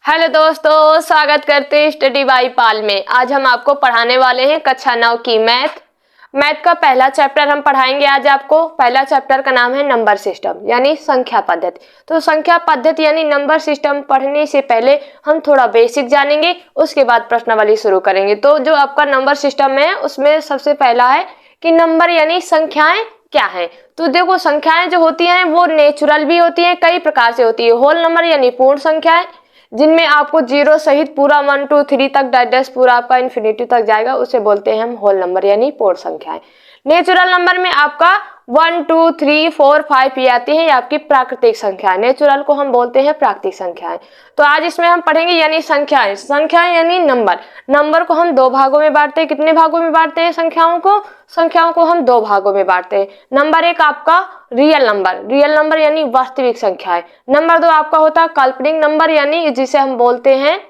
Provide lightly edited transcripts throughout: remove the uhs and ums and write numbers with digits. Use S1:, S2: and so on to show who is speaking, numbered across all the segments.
S1: Hello दोस्तों, स्वागत करते हैं स्टडी बाय पाल में। आज हम आपको पढ़ाने वाले हैं कक्षा 9 की मैथ का पहला चैप्टर हम पढ़ाएंगे। आज आपको पहला चैप्टर का नाम है नंबर सिस्टम यानी संख्या पद्धति। तो संख्या पद्धति यानी नंबर सिस्टम पढ़ने से पहले हम थोड़ा बेसिक जानेंगे, उसके बाद प्रश्नावली शुरू करेंगे। तो जो आपका नंबर सिस्टम है उसमें सबसे पहला है कि नंबर यानी संख्याएं क्या है। तो देखो, संख्याएं जो होती हैं वो नेचुरल भी होती हैं, कई प्रकार से होती है। होल नंबर यानी पूर्ण संख्याएं जिनमें आपको जीरो सहित पूरा 1 2 3 तक डायरेक्ट पूरा आपका इन्फिनिटी तक जाएगा, उसे बोलते हैं हम होल नंबर यानी पूर्ण संख्याएं। नेचुरल नंबर में आपका 1 2 3 4 5 ये आती है, ये आपकी प्राकृतिक संख्या। नेचुरल को हम बोलते हैं प्राकृतिक संख्याएं। तो आज इसमें हम पढ़ेंगे यानी संख्याएं यानी नंबर को हम दो भागों में बांटते हैं। कितने भागों में बांटते हैं संख्याओं को हम दो भागों में बांटते हैं। नंबर एक आपका रियल नंबर यानी वास्तविक संख्या है। नंबर दो आपका होता है काल्पनिक नंबर यानी जिसे हम बोलते हैं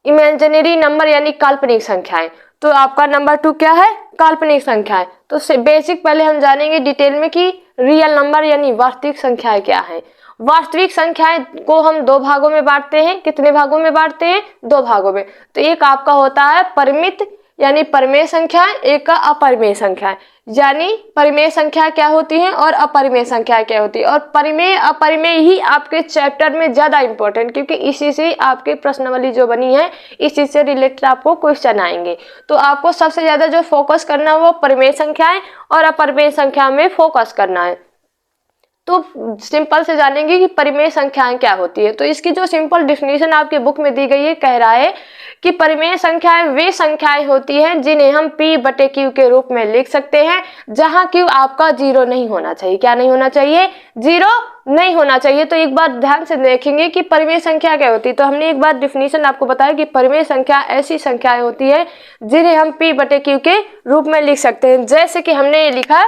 S1: इमेजिनरी नंबर यानी काल्पनिक संख्याएं। तो आपका नंबर 2 क्या है? काल्पनिक संख्याएं। तो बेसिक पहले हम जानेंगे डिटेल में कि रियल नंबर यानी वास्तविक संख्याएं क्या है। वास्तविक संख्याएं को हम दो भागों में बांटते हैं। कितने भागों में बांटते हैं? दो भागों में। तो एक आपका होता है परिमित यानी परिमेय संख्या, एक का अपरिमेय संख्या। यानी परिमेय संख्या क्या होती है और अपरिमेय संख्या क्या होती है। और परिमेय अपरिमेय ही आपके चैप्टर में ज्यादा इंपॉर्टेंट, क्योंकि इसी से आपके प्रश्नावली जो बनी है इसी से रिलेटेड आपको क्वेश्चन आएंगे। तो आपको सबसे ज्यादा जो फोकस करना है वो परिमेय संख्याएं और अपरिमेय संख्या में फोकस करना है। तो सिंपल से जानेंगे कि परिमेय संख्याएं क्या होती है। तो इसकी जो सिंपल डेफिनेशन आपके बुक में दी गई है, कह रहा है कि परिमेय संख्याएं वे संख्याएं होती हैं जिन्हें हम P/Q के रूप में लिख सकते हैं, जहां Q आपका जीरो नहीं होना चाहिए। क्या नहीं होना चाहिए? जीरो नहीं होना चाहिए। तो एक बार ध्यान से देखेंगे कि परिमेय संख्या क्या होती है। तो हमने एक बार डेफिनेशन आपको बताया कि परिमेय संख्या ऐसी संख्याएं होती है जिन्हें हम P/Q के रूप में लिख सकते हैं। जैसे कि हमने ये लिखा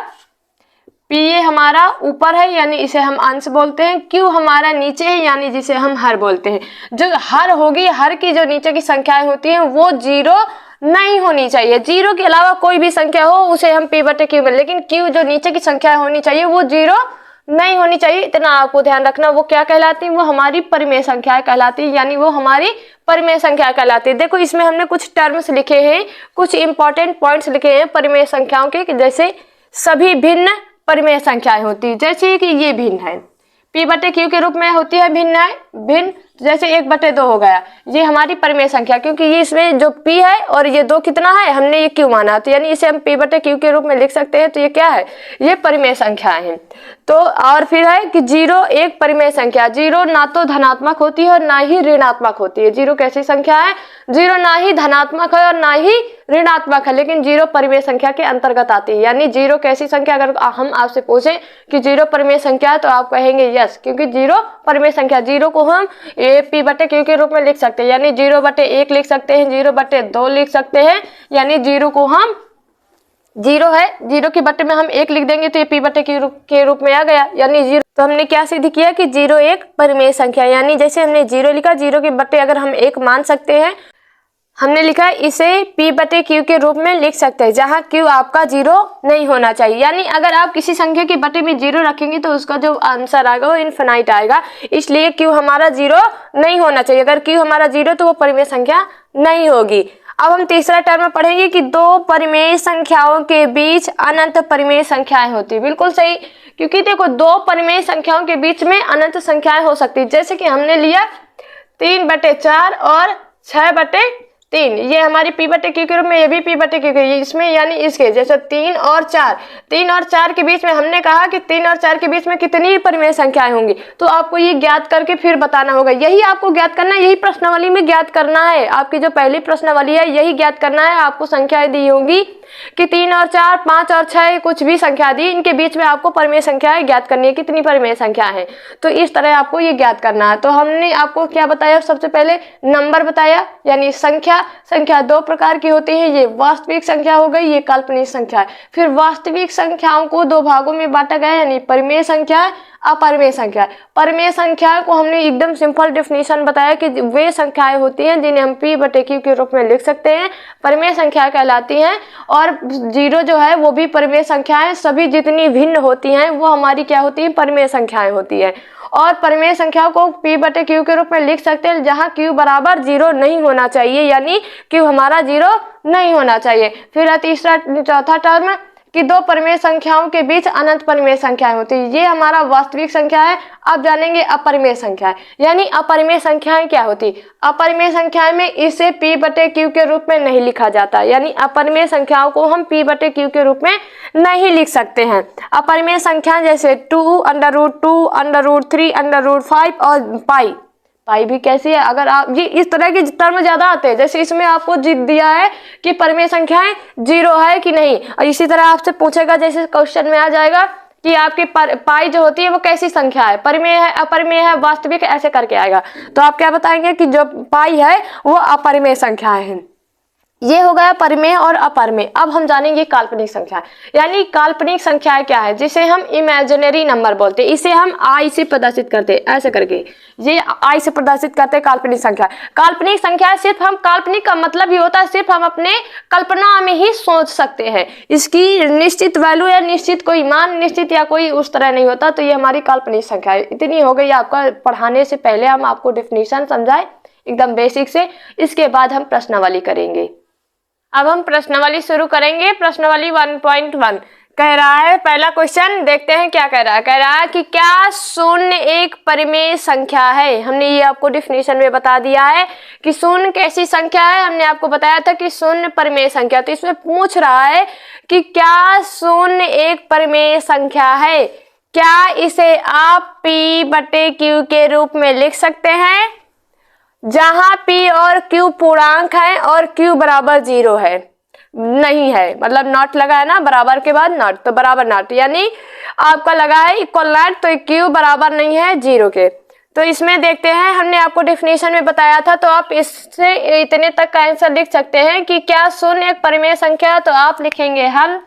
S1: P ये हमारा ऊपर है यानी इसे हम अंश बोलते हैं, Q हमारा नीचे है यानी जिसे हम हर बोलते हैं। जो हर होगी, हर की जो नीचे की संख्याएं होती हैं वो जीरो नहीं होनी चाहिए। जीरो के अलावा कोई भी संख्या हो उसे हम P/Q में, लेकिन Q जो नीचे की संख्या होनी चाहिए वो जीरो नहीं होनी चाहिए। इतना आपको ध्यान रखना। वो क्या कहलाती है? वो हमारी परिमेय संख्या कहलाती है, यानी वो हमारी परिमेय संख्या कहलाती है। देखो, इसमें हमने कुछ टर्म्स लिखे हैं, कुछ इंपॉर्टेंट पॉइंट्स लिखे हैं परिमेय संख्याओं के, जैसे सभी भिन्न परिमेय संख्याएं होती है। जैसे कि ये भिन्न है, P/Q के रूप में होती है भिन्न। जैसे 1/2 हो गया, ये हमारी परिमेय संख्या, क्योंकि ये इसमें जो P है और ये 2 कितना है, हमने ये Q माना, तो यानी इसे हम P/Q के रूप में लिख सकते हैं। तो ये क्या है? ये परिमेय संख्याएं हैं। तो और फिर है कि जीरो एक परिमेय संख्या। जीरो ना तो धनात्मक होती है और ना ही ऋणात्मक होती है। जीरो कैसी संख्या है? जीरो ना ही धनात्मक है और ना ही ऋणात्मक है, लेकिन जीरो परिमेय संख्या के अंतर्गत आती है। यानी जीरो कैसी संख्या? अगर हम आपसे पूछें कि जीरो परिमेय संख्या है तो आप कहेंगे यस, क्योंकि जीरो परिमेय संख्या। जीरो को हम P/Q के रूप में लिख सकते हैं, यानी 0/1 लिख सकते हैं, 0/2 लिख सकते हैं। यानी जीरो को हम जीरो है, जीरो के बट्टे में हम 1 लिख देंगे तो ये P/Q के रूप में आ गया, यानी जीरो। तो हमने क्या सिद्ध किया कि जीरो एक परिमेय संख्या, यानी जैसे हमने जीरो लिखा, जीरो के बट्टे अगर हम 1 मान सकते हैं, हमने लिखा इसे P/Q के रूप में लिख सकते हैं, जहां Q आपका जीरो नहीं होना चाहिए। यानी अगर आप किसी संख्या के बट्टे में जीरो रखेंगे तो उसका जो आंसर आएगा वो इनफिनाइट आएगा, इसलिए Q हमारा जीरो नहीं होना चाहिए। अगर Q हमारा जीरो तो वो परिमेय संख्या नहीं होगी। अब हम तीसरा टर्म पढ़ेंगे कि दो परिमेय संख्याओं के बीच अनंत परिमेय संख्याएं होती है। बिल्कुल सही, क्योंकि देखो दो परिमेय संख्याओं के बीच में अनंत संख्याएं हो सकती है। जैसे कि हमने लिया 3/4 और 6/3, ये हमारी P/Q के रूप में, ये भी P/Q के, इसमें यानी इसके जैसे 3 और 4 के बीच में हमने कहा कि 3 और 4 के बीच में कितनी परिमेय संख्याएं होंगी। तो आपको ये ज्ञात करके फिर बताना होगा। यही आपको ज्ञात करना है, यही प्रश्नावली में ज्ञात करना है। आपकी जो पहली प्रश्नावली है यही ज्ञात करना है। आपको संख्याएं दी होंगी कि 3 और 4, 5 और 6, कुछ भी संख्या दी, इनके बीच में आपको परिमेय संख्याएं ज्ञात करनी है, कितनी परिमेय संख्या है। तो इस तरह आपको ये ज्ञात करना है। तो हमने आपको क्या बताया? सबसे पहले नंबर बताया, यानी संख्या दो प्रकार की होती है। ये वास्तविक संख्या हो गई, ये काल्पनिक संख्या है। फिर वास्तविक संख्याओं को दो भागों में बांटा गया, यानी परिमेय संख्या, अपरिमेय संख्या। परिमेय संख्या को हमने एकदम सिंपल डेफिनेशन बताया कि वे संख्याएं होती हैं जिन्हें हम p बटे q के रूप में लिख सकते हैं, परिमेय संख्या कहलाती हैं। और 0 जो है वो भी परिमेय संख्याएं, सभी जितनी भिन्न होती हैं वो हमारी क्या होती है, परिमेय संख्याएं होती है। और परिमेय संख्या को p बटे q के रूप में लिख सकते हैं जहां q बराबर 0 नहीं होना चाहिए, यानी q हमारा 0 नहीं होना चाहिए। फिर तीसरा चौथा टर्म कि दो परिमेय संख्याओं के बीच अनंत परिमेय संख्याएं होती है, ये हमारा वास्तविक संख्या है। अब जानेंगे अपरिमेय संख्याएं, यानी अपरिमेय संख्याएं क्या होती। अपरिमेय संख्याएं में इसे p बटे q के रूप में नहीं लिखा जाता, यानी अपरिमेय संख्याओं को हम p बटे q के रूप में नहीं लिख सकते हैं। अपरिमेय संख्याएं जैसे 2, √2, √3, √5 और पाई। पाई भी कैसी है, अगर आप ये इस तरह के टर्म ज्यादा आते हैं, जैसे इसमें आपको जिद दिया है कि परिमेय संख्याएं 0 है कि नहीं, और इसी तरह आपसे पूछेगा जैसे क्वेश्चन में आ जाएगा कि आपकी पाई जो होती है वो कैसी संख्या है, परिमेय है, अपरिमेय है, वास्तविक है, ऐसे करके आएगा। तो आप क्या बताएंगे कि जो पाई है वो अपरिमेय संख्याएं हैं। ये हो गया परिमेय और अपरिमेय। अब हम जानेंगे काल्पनिक संख्या, यानी काल्पनिक संख्या क्या है, जिसे हम इमेजिनरी नंबर बोलते हैं। इसे हम आई से प्रदर्शित करते हैं, ऐसे करके ये आई से प्रदर्शित करते हैं काल्पनिक संख्या। काल्पनिक संख्या सिर्फ हम, काल्पनिक का मतलब ही होता है सिर्फ हम अपने कल्पना में ही सोच सकते हैं, इसकी निश्चित वैल्यू या निश्चित कोई मान निश्चित या कोई उस तरह नहीं होता। तो ये हमारी काल्पनिक संख्या है। इतनी हो गई आपका, पढ़ाने से पहले हम आपको डेफिनेशन समझाए एकदम बेसिक से, इसके बाद हम प्रश्नावली करेंगे। अब हम प्रश्नावली शुरू करेंगे। प्रश्नावली 1.1 कह रहा है, पहला क्वेश्चन देखते हैं क्या कह रहा है। कह रहा है कि क्या शून्य एक परिमेय संख्या है। हमने ये आपको डेफिनेशन में बता दिया है कि शून्य कैसी संख्या है। हमने आपको बताया था कि शून्य परिमेय संख्या। तो इसमें पूछ रहा है कि क्या शून्य एक परिमेय संख्या है, क्या इसे आप p बटे q के रूप में लिख सकते हैं जहां p और q पूर्णांक है और q बराबर 0 है, नहीं है, मतलब नॉट लगा है ना बराबर के बाद नॉट, तो बराबर नॉट, यानी आपका लगा है इक्वल नॉट, तो q बराबर नहीं है 0 के। तो इसमें देखते हैं, हमने आपको डेफिनेशन में बताया था, तो आप इससे इतने तक का आंसर लिख सकते हैं कि क्या शून्य एक परिमेय संख्या। तो आप लिखेंगे हल,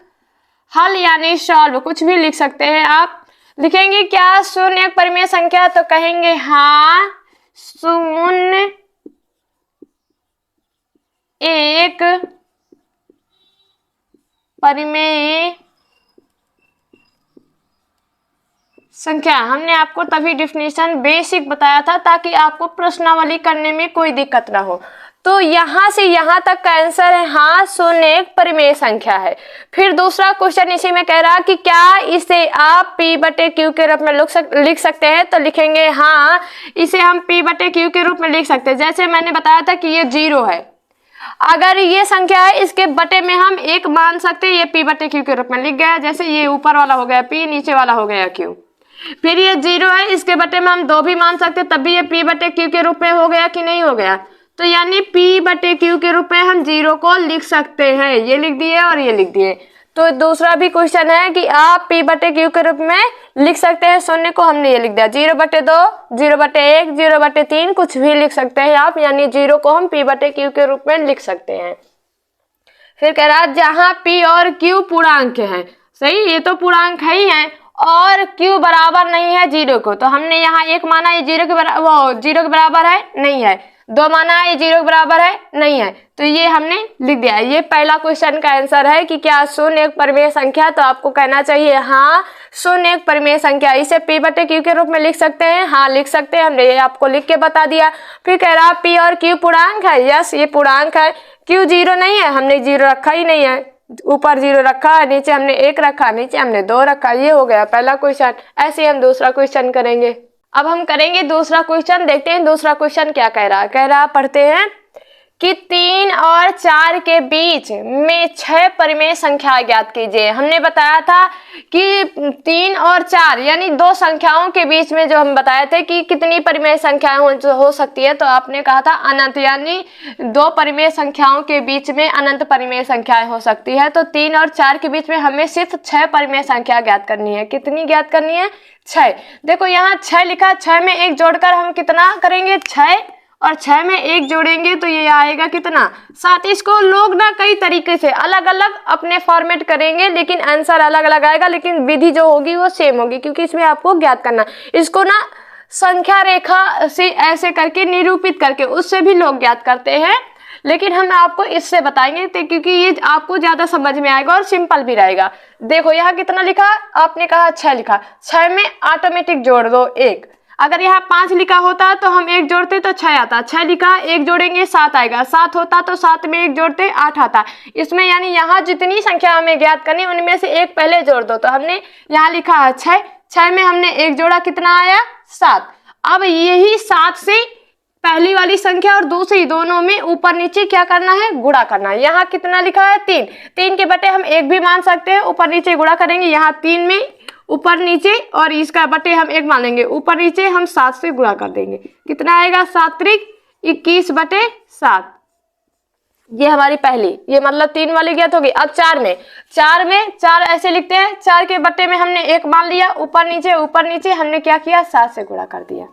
S1: हल यानी सॉल्व, कुछ भी लिख सकते हैं आप। लिखेंगे क्या शून्य एक परिमेय संख्या, तो कहेंगे हाँ शून्य एक परिमेय संख्या। हमने आपको तभी डेफिनेशन बेसिक बताया था ताकि आपको प्रश्नावली करने में कोई दिक्कत ना हो। तो यहाँ से यहाँ तक का आंसर है हाँ शून्य एक परिमेय संख्या है। फिर दूसरा क्वेश्चन इसी में कह रहा कि क्या इसे आप p बटे q के रूप में लिख सकते हैं। तो लिखेंगे हाँ इसे हम p बटे q के रूप में लिख सकते हैं। जैसे मैंने बताया था कि ये 0 है, अगर ये संख्या है इसके बटे में हम 1 मान सकते हैं, ये p बटे q के रूप में लिख गया। जैसे ये ऊपर वाला हो गया p, नीचे वाला हो गया q। फिर ये 0 है, इसके बटे में हम 2 भी मान सकते हैं, तब भी ये p बटे q के रूप में हो गया कि नहीं हो गया। तो यानी p बटे q के रूप में हम 0 को लिख सकते हैं। ये लिख दिए और ये लिख दिए। तो दूसरा भी क्वेश्चन है कि आप p बटे q के रूप में लिख सकते हैं शून्य को, हमने ये लिख दिया। 0/2, 0/1, 0/3 कुछ भी लिख सकते हैं आप, यानी 0 को हम p बटे q के रूप में लिख सकते हैं। फिर कह रहा है जहां p और q पूर्णांक है, सही, ये तो पूर्णांक है ही है, और q बराबर नहीं है 0 को। तो हमने यहाँ 1 माना, ये 0 के बराबर है, नहीं है। 2 माना है, ये 0 के बराबर है, नहीं है। तो ये हमने लिख दिया। ये पहला क्वेश्चन का आंसर है कि क्या शून्य एक परिमेय संख्या। तो आपको कहना चाहिए हाँ शून्य एक परिमेय संख्या। इसे p बटे q के रूप में लिख सकते हैं, हाँ लिख सकते हैं, हमने ये आपको लिख के बता दिया। फिर कह रहा p और q पूर्णांक है, यस ये पूर्णांक है। q 0 नहीं है, हमने 0 रखा ही नहीं है, ऊपर 0 रखा है, नीचे हमने 1 रखा, नीचे हमने 2 रखा। ये हो गया पहला क्वेश्चन। ऐसे हम दूसरा क्वेश्चन करेंगे। अब हम करेंगे दूसरा क्वेश्चन। देखते हैं दूसरा क्वेश्चन क्या कह रहा है। कह रहा पढ़ते हैं कि 3 और 4 के बीच में 6 परिमेय संख्या ज्ञात कीजिए। हमने बताया था कि 3 और 4 यानी 2 संख्याओं के बीच में जो हम बताए थे कि कितनी परिमेय संख्याएं हो सकती है। तो आपने कहा था अनंत, यानी 2 परिमेय संख्याओं के बीच में अनंत परिमेय संख्याएं हो सकती है। तो 3 और 4 के बीच में हमें सिर्फ 6 परिमेय संख्या ज्ञात करनी है। कितनी ज्ञात करनी है? 6। देखो यहाँ 6 लिखा, 6 में 1 जोड़कर हम कितना करेंगे? 6 और 6 में 1 जोड़ेंगे तो ये आएगा कितना 7। इसको लोग ना कई तरीके से अलग अलग अपने फॉर्मेट करेंगे, लेकिन आंसर अलग अलग आएगा, लेकिन विधि जो होगी वो सेम होगी, क्योंकि इसमें आपको ज्ञात करना। इसको ना संख्या रेखा से ऐसे करके निरूपित करके उससे भी लोग ज्ञात करते हैं, लेकिन हम आपको इससे बताएंगे क्योंकि ये आपको ज्यादा समझ में आएगा और सिंपल भी रहेगा। देखो यहाँ कितना लिखा, आपने कहा 6 लिखा, 6 में ऑटोमेटिक जोड़ दो 1। अगर यहाँ 5 लिखा होता तो हम 1 जोड़ते तो 6 आता, 6 लिखा 1 जोड़ेंगे 7 आएगा, 7 होता तो 7 में 1 जोड़ते 8 आता। इसमें यानी यहाँ जितनी संख्या हमें ज्ञात करनी उनमें से 1 पहले जोड़ दो, तो हमने यहाँ लिखा है 6, 6 में हमने 1 जोड़ा कितना आया 7। अब यही 7 से पहली वाली संख्या और दूसरी दोनों में ऊपर नीचे क्या करना है, गुणा करना है। यहाँ कितना लिखा है 3, 3 के बटे हम 1 भी मान सकते हैं, ऊपर नीचे गुणा करेंगे। यहाँ 3 में ऊपर नीचे और इसका बटे हम 1 मान लेंगे, ऊपर नीचे हम 7 से गुणा कर देंगे, कितना आएगा 7 त्रिक 21 बटे 7। ये हमारी पहली, ये मतलब 3 वाली ज्ञात होगी। अब 4 में 4 ऐसे लिखते हैं, 4 के बटे में हमने 1 मान लिया, ऊपर नीचे हमने क्या किया 7 से गुणा कर दिया।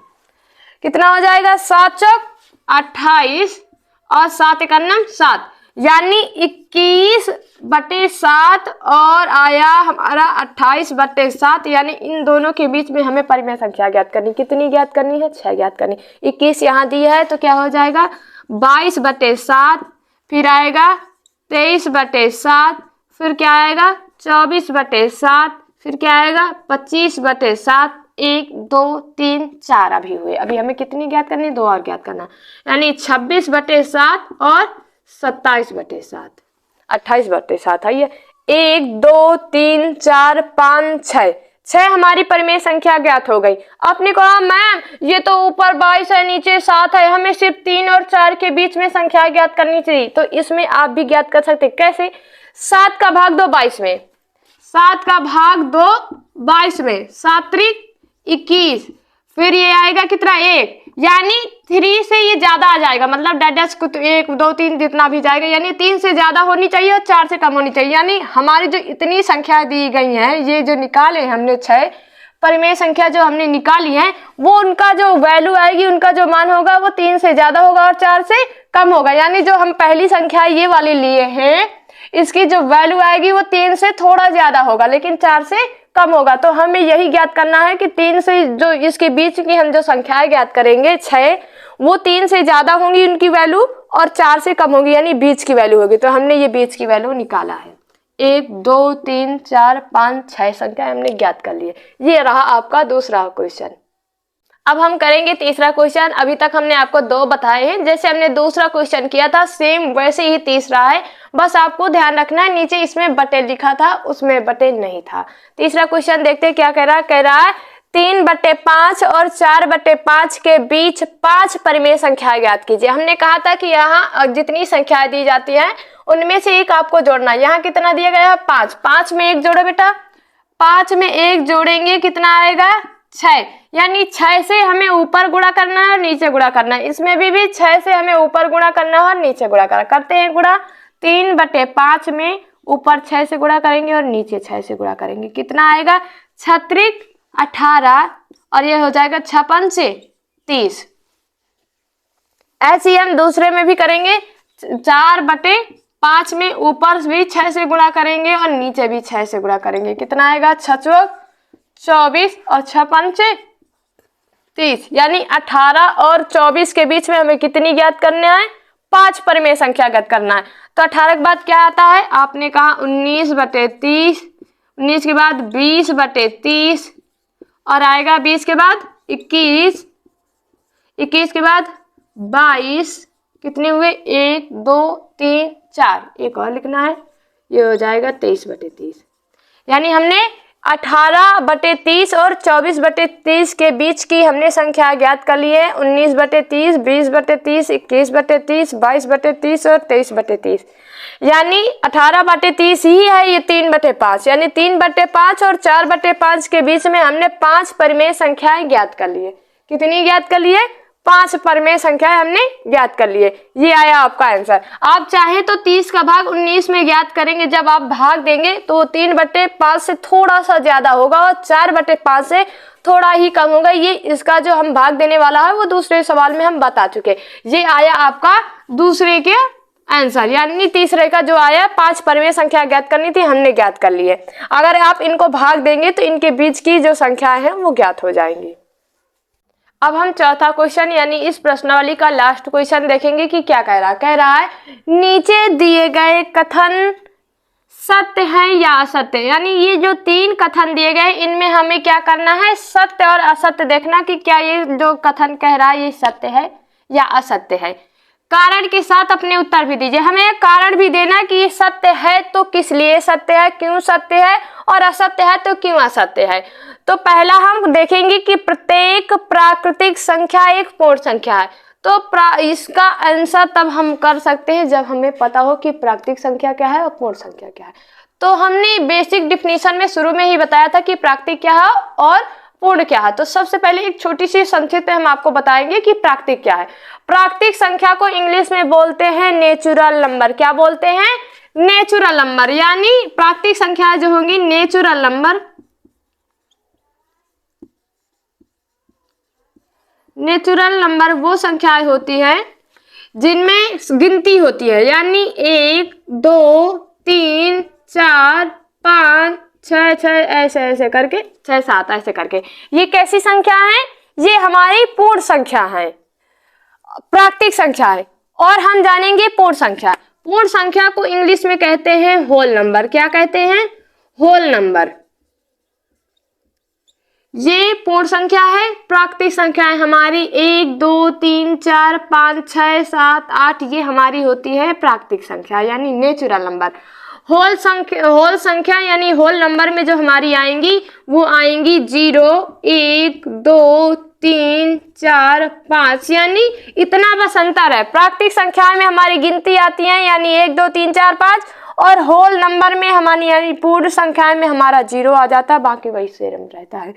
S1: कितना हो जाएगा 7 चौक 28 और 7 एकम 7, यानी 21 बटे 7 और आया हमारा 28 बटे 7। यानी इन दोनों के बीच में हमें परिमेय संख्या ज्ञात करनी। कितनी ज्ञात करनी है 6 ज्ञात करनी। 21 यहाँ दी है तो क्या हो जाएगा 22 बटे 7, फिर आएगा 23 बटे 7, फिर क्या आएगा 24 बटे 7, फिर क्या आएगा 25 बटे 7। 1 2 3 4 अभी हुए, अभी हमें कितनी ज्ञात करनी 2 और ज्ञात करना, यानी 26 बटे 7 और 27 बटे 7, 28 बटे 7 है ये। 1 2 3 4 5 6, 6 हमारी परिमेय संख्या ज्ञात हो गई। आपने कहा मैम ये तो ऊपर 22 है नीचे 7 है, हमें सिर्फ 3 और 4 के बीच में संख्या ज्ञात करनी चाहिए। तो इसमें आप भी ज्ञात कर सकते, कैसे 7 का भाग दो 22 में, 7 का भाग दो 22 में, 7 त्रिक 21, फिर ये आएगा कितना 1, यानी 3 से ये ज्यादा आ जाएगा, मतलब डैश को तो 1 2 3 जितना भी जाएगा, यानी 3 से ज्यादा होनी चाहिए और 4 से कम होनी चाहिए। यानी हमारी जो इतनी संख्या दी गई है, ये जो निकाले हमने 6 परिमेय संख्या जो हमने निकाली है, वो उनका जो वैल्यू आएगी, उनका जो मान होगा वो 3 से ज्यादा होगा और 4 से कम होगा। यानी जो हम पहली संख्या ये वाली लिए हैं, इसकी जो वैल्यू आएगी वो 3 से थोड़ा ज्यादा होगा, लेकिन 4 से कम होगा। तो हमें यही ज्ञात करना है कि 3 से जो इसके बीच की हम जो संख्याएं ज्ञात करेंगे 6, वो 3 से ज्यादा होंगी उनकी वैल्यू और 4 से कम होगी, यानी बीच की वैल्यू होगी। तो हमने ये बीच की वैल्यू निकाला है। 1 2 3 4 5 6 संख्या हमने ज्ञात कर ली है। ये रहा आपका दूसरा क्वेश्चन। अब हम करेंगे तीसरा क्वेश्चन। अभी तक हमने आपको 2 बताए हैं, जैसे हमने दूसरा क्वेश्चन किया था सेम वैसे ही तीसरा है, बस आपको ध्यान रखना है नीचे इसमें बटे लिखा था, उसमें बटे नहीं था। तीसरा क्वेश्चन देखते क्या कह रहा है 3 बटे 5 और 4 बटे 5 के बीच 5 परिमेय संख्या ज्ञात कीजिए। हमने कहा था कि यहाँ जितनी संख्याएं दी जाती है उनमें से एक आपको जोड़ना। यहाँ कितना दिया गया है 5, 5 में 1 जोड़ो बेटा, 5 में 1 जोड़ेंगे कितना आएगा 6, यानी 6 से हमें ऊपर गुणा करना है और नीचे गुणा करना है। इसमें भी 6 से हमें ऊपर गुणा करना है और नीचे गुणा करना। करते हैं गुणा, 3 बटे 5 में ऊपर 6 से गुणा करेंगे और नीचे 6 से गुणा करेंगे, कितना आएगा 6 त्रिक 18 और ये हो जाएगा 6 पंचे 30। ऐसे ही हम दूसरे में भी करेंगे, 4 बटे 5 में ऊपर भी 6 से गुणा करेंगे और नीचे भी 6 से गुणा करेंगे, कितना आएगा 6 चौक 24 और 6 पंचे 30, यानी 18 और 24 के बीच में हमें कितनी ज्ञात करना है 5 परिमेय संख्या ज्ञात करना है। तो 18 के बाद क्या आता है, आपने कहा 19 बटे 30, 19 के बाद 20 बटे 30 और आएगा 20 के बाद 21, 21 के बाद 22, कितने हुए 1 2 3 4, एक और लिखना है, ये हो जाएगा 23 बटे 30। यानी हमने 18 बटे 30 और 24 बटे 30 के बीच की हमने संख्या ज्ञात कर ली है। 19 बटे 30, 20 बटे 30, 21 बटे 30, 22 बटे 30 और 23 बटे 30, यानी 18 बटे 30 ही है ये 3 बटे 5, यानी 3 बटे 5 और 4 बटे 5 के बीच में हमने 5 परिमेय संख्याएं ज्ञात कर ली है। कितनी ज्ञात कर ली है 5 परिमेय संख्याएं हमने ज्ञात कर लिए। ये आया आपका आंसर। आप चाहे तो 30 का भाग 19 में ज्ञात करेंगे, जब आप भाग देंगे तो 3 बटे 5 से थोड़ा सा ज्यादा होगा और 4 बटे 5 से थोड़ा ही कम होगा। ये इसका जो हम भाग देने वाला है वो दूसरे सवाल में हम बता चुके। ये आया आपका दूसरे के आंसर, यानी तीसरे का जो आया 5 परिमेय संख्या ज्ञात करनी थी, हमने ज्ञात कर ली है। अगर आप इनको भाग देंगे तो इनके बीच की जो संख्या है वो ज्ञात हो जाएंगी। अब हम चौथा क्वेश्चन यानी इस प्रश्नावली का लास्ट क्वेश्चन देखेंगे कि क्या कह रहा है नीचे दिए गए कथन सत्य है या असत्य। यानी ये जो 3 कथन दिए गए इनमें हमें क्या करना है, सत्य और असत्य देखना कि क्या ये जो कथन कह रहा है ये सत्य है या असत्य है। कारण के साथ अपने उत्तर भी दीजिए। हमें कारण भी देना कि ये सत्य है तो किस लिए सत्य है, क्यों सत्य है, और असत्य है तो क्यों असत्य है। तो पहला हम देखेंगे कि प्रत्येक प्राकृतिक संख्या एक पूर्ण संख्या है। तो इसका आंसर तब हम कर सकते हैं जब हमें पता हो कि प्राकृतिक संख्या क्या है और पूर्ण संख्या क्या है। तो हमने बेसिक डिफिनीशन में शुरू में ही बताया था कि प्राकृतिक क्या है और पूर्ण क्या है। तो सबसे पहले एक छोटी सी संक्षिप्त में हम आपको बताएंगे कि प्राकृतिक क्या है। प्राकृतिक संख्या को इंग्लिश में बोलते हैं नेचुरल नंबर। क्या बोलते हैं, नेचुरल नंबर। यानी प्राकृतिक संख्या जो होंगी नेचुरल नंबर, नेचुरल नंबर वो संख्याएं होती है जिनमें गिनती होती है, यानी 1 2 3 4 5 6 6 ऐसे ऐसे करके 6 7 ऐसे करके ये कैसी संख्या है, ये हमारी पूर्ण संख्या है, प्राकृतिक संख्या है। और हम जानेंगे पूर्ण संख्या। पूर्ण संख्या को इंग्लिश में कहते हैं होल नंबर। क्या कहते हैं, होल नंबर। ये पूर्ण संख्या है। प्राकृतिक संख्याएं हमारी 1 2 3 4 5 6 7 8 ये हमारी होती है प्राकृतिक संख्या यानी नेचुरल नंबर। होल संख्या यानी होल नंबर में जो हमारी आएंगी वो आएंगी 0 1 2 3 4 5, यानी इतना बस अंतर है। प्राकृतिक संख्या में हमारी गिनती आती है यानी 1 2 3 4 5, और होल नंबर में हमारी यानी पूर्ण संख्या में हमारा 0 आ जाता है, बाकी वही सेम रहता है।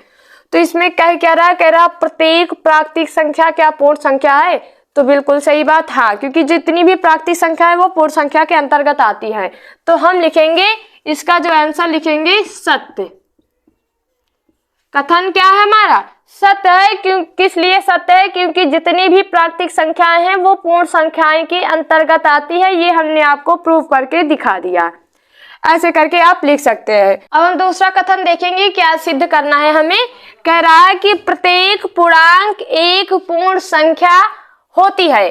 S1: तो इसमें कह रहा प्रत्येक प्राकृतिक संख्या क्या पूर्ण संख्या है, तो बिल्कुल सही बात, हाँ, क्योंकि जितनी भी प्राकृतिक संख्या है वो पूर्ण संख्या के अंतर्गत आती है। तो हम लिखेंगे इसका जो आंसर लिखेंगे सत्य। कथन क्या है हमारा, सत्य है। क्यों, किस लिए सत्य है, क्योंकि जितनी भी प्राकृतिक संख्याएं हैं वो पूर्ण संख्याएं के अंतर्गत आती है। ये हमने आपको प्रूव करके दिखा दिया। ऐसे करके आप लिख सकते हैं। अब हम दूसरा कथन देखेंगे क्या सिद्ध करना है हमें। कह रहा है कि प्रत्येक पूर्णांक एक पूर्ण संख्या होती है।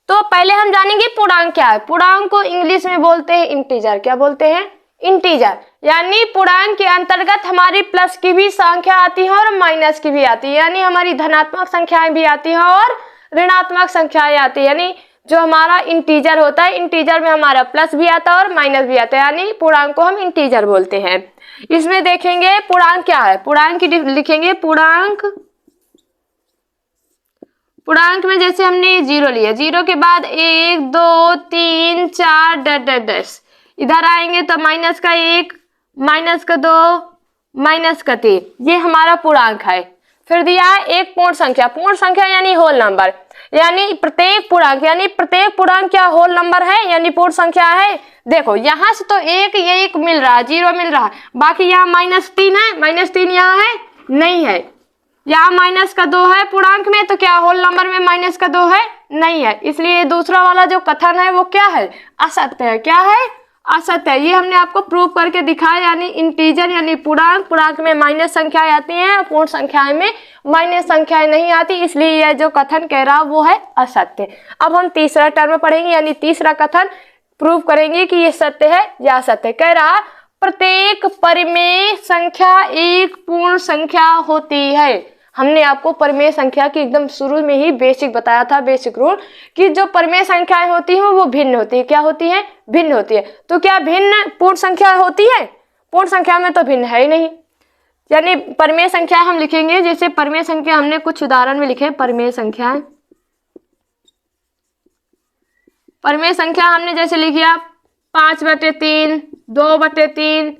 S1: तो पहले हम जानेंगे पूर्णांक क्या है। पूर्णांक को इंग्लिश में बोलते हैं इंटीजर। क्या बोलते हैं, इंटीजर। यानी पूर्णांक के अंतर्गत हमारी प्लस की भी संख्या आती है और माइनस की भी आती है, यानी हमारी धनात्मक संख्याएं भी आती हैं और ऋणात्मक संख्याएं आती है। यानी जो हमारा इंटीजर होता है, इंटीजर में हमारा प्लस भी आता है और माइनस भी आता है, यानी पूर्णांक को हम इंटीजर बोलते हैं। इसमें देखेंगे पूर्णांक क्या है। पूर्णांक की लिखेंगे पूर्णांक में जैसे हमने 0 लिया, 0 के बाद 1 2 3 4 डैश, इधर आएंगे तो माइनस का 1 माइनस का 2 माइनस का 3, ये हमारा पूर्णांक है। फिर दिया है एक पूर्ण संख्या। पूर्ण संख्या यानी होल नंबर, यानी प्रत्येक पूर्णांक, यानी प्रत्येक पूर्णांक क्या होल नंबर है यानी पूर्ण संख्या है। देखो यहाँ से तो एक मिल रहा है, 0 मिल रहा है, बाकी यहाँ -3 है, -3 यहाँ है नहीं है, यहाँ -2 है पूर्णांक में, तो क्या होल नंबर में -2 है नहीं है, इसलिए दूसरा वाला जो कथन है वो क्या है, असत्य है। क्या है, असत्य है। ये हमने आपको प्रूव करके दिखाया, यानी इंटीजर यानी पूर्णांक में माइनस संख्याएं आती हैं, पूर्ण संख्याएं में माइनस संख्याएं नहीं आती, इसलिए यह जो कथन कह रहा वो है असत्य। अब हम तीसरा टर्म पढ़ेंगे, यानी तीसरा कथन प्रूव करेंगे कि ये सत्य है या असत्य। कह रहा प्रत्येक परिमेय संख्या एक पूर्ण संख्या होती है। हमने आपको परिमेय संख्या की एकदम शुरू में ही बेसिक बताया था, बेसिक रूल, कि जो परिमेय संख्याएं होती हैं वो भिन्न होती है। क्या होती है, भिन्न होती है। तो क्या भिन्न पूर्ण संख्या होती है, पूर्ण संख्या में तो भिन्न है ही नहीं। यानी परिमेय संख्या हम लिखेंगे, जैसे परिमेय संख्या हमने कुछ उदाहरण में लिखे। परिमेय संख्याएं, परिमेय संख्या हमने जैसे लिखिया 5/3, 2/3,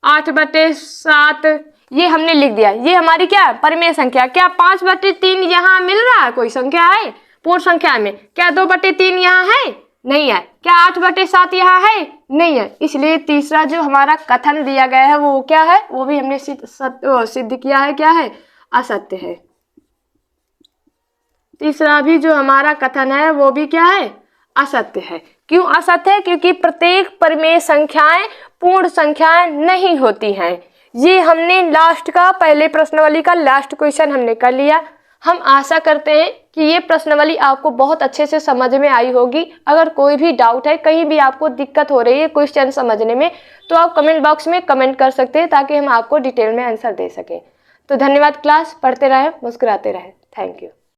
S1: 8/7, ये हमने लिख दिया। ये हमारी क्या है, परिमेय संख्या। क्या 5/3 यहाँ मिल रहा है, कोई संख्या है पूर्ण संख्या में? क्या 2/3 यहाँ है, नहीं है। क्या 8/7 यहाँ है, नहीं है। इसलिए तीसरा जो हमारा कथन दिया गया है वो क्या है, वो भी हमने सिद्ध किया है, क्या है, असत्य है। तीसरा भी जो हमारा कथन है वो भी क्या है, असत्य है। क्यों असत्य है? क्योंकि प्रत्येक परिमेय संख्याएं पूर्ण संख्याएं नहीं होती हैं। ये हमने लास्ट का, पहले प्रश्नावली का लास्ट क्वेश्चन हमने कर लिया। हम आशा करते हैं कि ये प्रश्नावली आपको बहुत अच्छे से समझ में आई होगी। अगर कोई भी डाउट है, कहीं भी आपको दिक्कत हो रही है क्वेश्चन समझने में, तो आप कमेंट बॉक्स में कमेंट कर सकते हैं ताकि हम आपको डिटेल में आंसर दे सकें। तो धन्यवाद क्लास, पढ़ते रहें, मुस्कुराते रहें। Thank you.